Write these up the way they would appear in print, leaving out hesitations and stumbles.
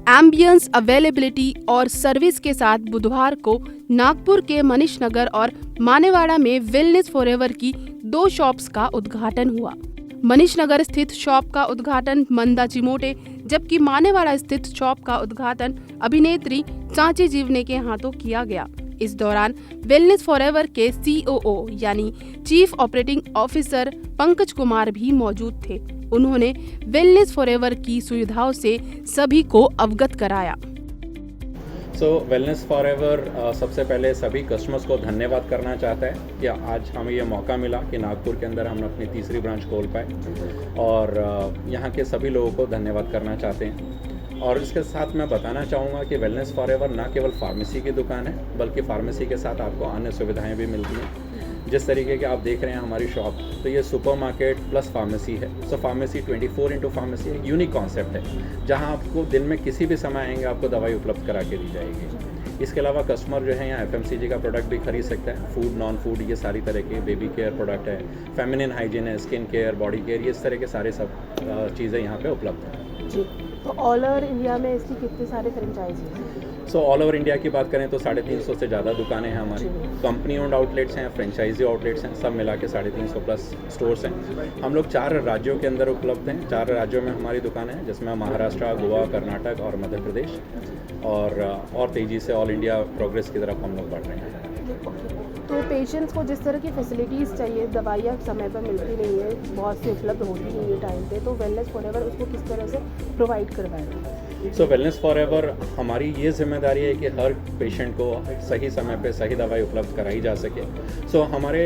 Ambience, availability और service के साथ बुधवार को नागपुर के मनीष नगर और मानेवाड़ा में वेलनेस फॉरएवर की 2 शॉप्स का उद्घाटन हुआ। मनीष नगर स्थित शॉप का उद्घाटन मंदा चिमोटे, जबकि मानेवाड़ा स्थित शॉप का उद्घाटन अभिनेत्री चाची जीवने के हाथों किया गया। इस दौरान वेलनेस फॉरएवर के COO यानी chief operating officer Pankaj Kumar भी मौजूद थे। उन्होंने वेलनेस फॉरएवर की सुविधाओं से सभी को अवगत कराया। वेलनेस फॉरएवर सबसे पहले सभी कस्टमर्स को धन्यवाद करना चाहता है कि आज हमें ये मौका मिला कि नागपुर के अंदर हम अपनी तीसरी ब्रांच खोल पाए, और यहाँ के सभी लोगों को धन्यवाद करना चाहते हैं। और इसके साथ मैं बताना चाहूँगा कि वेलनेस फॉरएवर ना केवल फार्मेसी की दुकान है, बल्कि फार्मेसी के साथ आपको अन्य सुविधाएं भी मिलती हैं। जिस तरीके के आप देख रहे हैं हमारी शॉप, तो ये सुपरमार्केट प्लस फार्मेसी है। फार्मेसी 24x फार्मेसी एक यूनिक कॉन्सेप्ट है, जहां आपको दिन में किसी भी समय आएंगे आपको दवाई उपलब्ध करा के दी जाएगी। इसके अलावा कस्टमर जो है यहाँ FMCG का प्रोडक्ट भी खरीद सकता है। फूड, नॉन फूड, ये सारी तरह के बेबी केयर प्रोडक्ट है, फेमिनिन हाइजीन है, स्किन केयर, बॉडी केयर, ये इस तरह के सारे सब चीज़ें यहाँ पे उपलब्ध हैं जी। तो ऑल ओवर इंडिया में इसकी कितने सारे फ्रेंचाइजी हैं? ऑल ओवर इंडिया की बात करें तो 350 से ज़्यादा दुकानें हैं हमारी। कंपनी ओन्ड आउटलेट्स हैं, फ्रेंचाइजी आउटलेट्स हैं, सब मिला के 350 प्लस स्टोर्स हैं। हम लोग 4 राज्यों के अंदर उपलब्ध हैं। 4 राज्यों में हमारी दुकानें हैं, जिसमें महाराष्ट्र, गोवा, कर्नाटक और मध्य प्रदेश। और तेज़ी से ऑल इंडिया प्रोग्रेस की तरफ हम लोग बढ़ रहे हैं। तो पेशेंट्स को जिस तरह की फैसिलिटीज़ चाहिए, दवाइयाँ समय पर मिलती नहीं है, बहुत सी उपलब्ध होती नहीं है टाइम पे, तो वेलनेस फॉरएवर उसको किस तरह से प्रोवाइड करवाएगा? वेलनेस फॉरएवर हमारी ये जिम्मेदारी है कि हर पेशेंट को सही समय पे सही दवाई उपलब्ध कराई जा सके। हमारे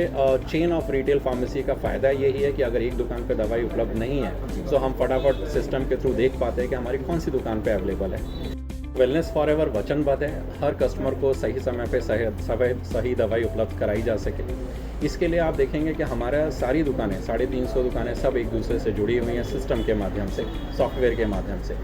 चेन ऑफ रिटेल फार्मेसी का फ़ायदा यही है कि अगर एक दुकान पे दवाई उपलब्ध नहीं है, हम फटाफट सिस्टम के थ्रू देख पाते हैं कि हमारी कौन सी दुकान पे अवेलेबल है। वेलनेस फॉरएवर वचनबद्ध है हर कस्टमर को सही समय पे सही दवाई उपलब्ध कराई जा सके। इसके लिए आप देखेंगे कि हमारा सारी दुकानें, 350 दुकानें, सब एक दूसरे से जुड़ी हुई हैं सिस्टम के माध्यम से, सॉफ्टवेयर के माध्यम से।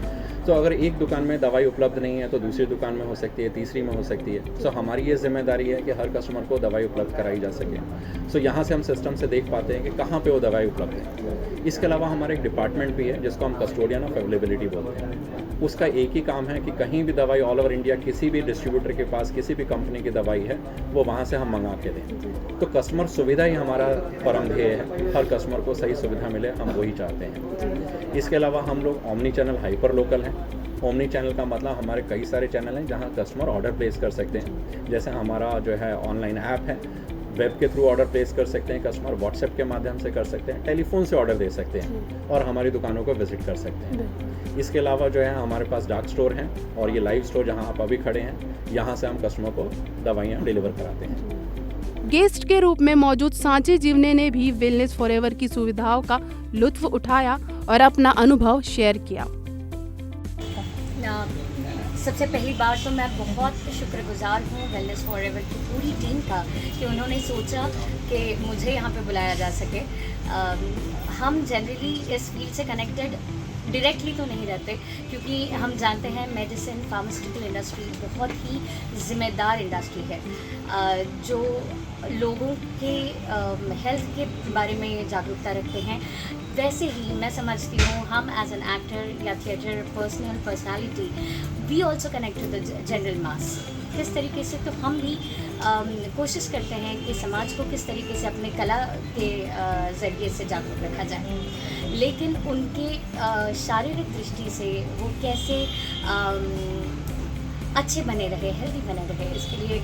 अगर एक दुकान में दवाई उपलब्ध नहीं है तो दूसरी दुकान में हो सकती है, तीसरी में हो सकती है। हमारी ये जिम्मेदारी है कि हर कस्टमर को दवाई उपलब्ध कराई जा सके। यहाँ से हम सिस्टम से देख पाते हैं कि कहाँ पे वो दवाई उपलब्ध है। इसके अलावा हमारा एक डिपार्टमेंट भी है जिसको हम कस्टोडियन ऑफ अवेलेबिलिटी बोलते हैं। उसका एक ही काम है कि कहीं भी दवाई ऑल ओवर इंडिया किसी भी डिस्ट्रीब्यूटर के पास किसी भी कंपनी की दवाई है, वो वहाँ से हम मंगा के दें। तो कस्टमर सुविधा ही हमारा परम ध्येय है। हर कस्टमर को सही सुविधा मिले, हम वही चाहते हैं। इसके अलावा हम लोग ओमनी चैनल हाइपर लोकल हैं। ओमनी चैनल का मतलब हमारे कई सारे चैनल हैं जहाँ कस्टमर ऑर्डर प्लेस कर सकते हैं। जैसे हमारा जो है ऑनलाइन ऐप है, वेब के थ्रू ऑर्डर प्लेस कर सकते हैं कस्टमर, व्हाट्सएप के माध्यम से कर सकते हैं, टेलीफोन से ऑर्डर दे सकते हैं और हमारी दुकानों को विजिट कर सकते हैं। इसके अलावा जो है हमारे पास डार्क स्टोर हैं और ये लाइव स्टोर जहां आप अभी खड़े हैं, यहाँ से हम कस्टमर को दवाइयाँ डिलीवर कराते हैं। गेस्ट के रूप में मौजूद सांची जीवने ने भी वेलनेस फॉरएवर की सुविधाओं का लुत्फ उठाया और अपना अनुभव शेयर किया। सबसे पहली बार तो मैं बहुत शुक्रगुजार हूँ वेलनेस फॉरएवर की पूरी टीम का कि उन्होंने सोचा कि मुझे यहाँ पे बुलाया जा सके। हम जनरली इस फील्ड से कनेक्टेड डायरेक्टली तो नहीं रहते, क्योंकि हम जानते हैं मेडिसिन फार्मास्यूटिकल इंडस्ट्री बहुत ही ज़िम्मेदार इंडस्ट्री है जो लोगों के हेल्थ के बारे में जागरूकता रखते हैं। वैसे ही मैं समझती हूँ हम एज एन एक्टर या theatre personality we also connect to the general mass. किस तरीके से तो हम भी कोशिश करते हैं कि समाज को किस तरीके से अपने कला के ज़रिए से जागरूक रखा जाए, लेकिन उनके शारीरिक दृष्टि से वो कैसे अच्छे बने रहे, हेल्दी बने रहे, इसके लिए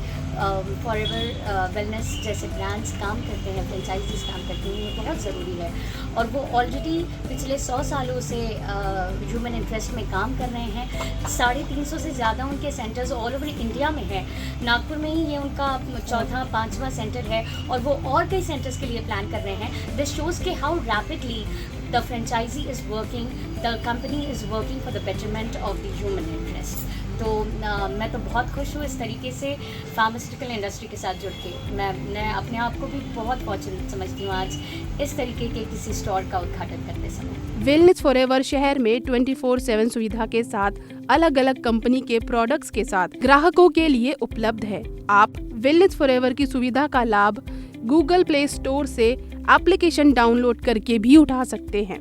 फॉरएवर वेलनेस जैसे ब्रांड्स काम करते हैं, फ्रेंचाइजीज काम करती हैं, ये बहुत ज़रूरी है। और वो ऑलरेडी पिछले 100 सालों से ह्यूमन इंटरेस्ट में काम कर रहे हैं। 350 से ज़्यादा उनके सेंटर्स ऑल ओवर इंडिया में हैं। नागपुर में ही ये उनका 4-5वां सेंटर है और वो और कई सेंटर्स के लिए प्लान कर रहे हैं। दिस शोज़ के how rapidly the franchise is working, the company is working for the betterment of the human interest. तो मैं तो बहुत खुश हूँ इस तरीके से फार्मास्यूटिकल इंडस्ट्री के साथ जुड़ के। मैं अपने आप को भी बहुत फॉर्चुनेट समझती हूँ आज इस तरीके के किसी स्टोर का उद्घाटन करते समय। वेलनेस फॉरएवर शहर में 24/7 सुविधा के साथ अलग अलग कंपनी के प्रोडक्ट्स के साथ ग्राहकों के लिए उपलब्ध है। आप वेलनेस फॉरएवर की सुविधा का लाभ गूगल प्ले स्टोर से एप्लीकेशन डाउनलोड करके भी उठा सकते हैं।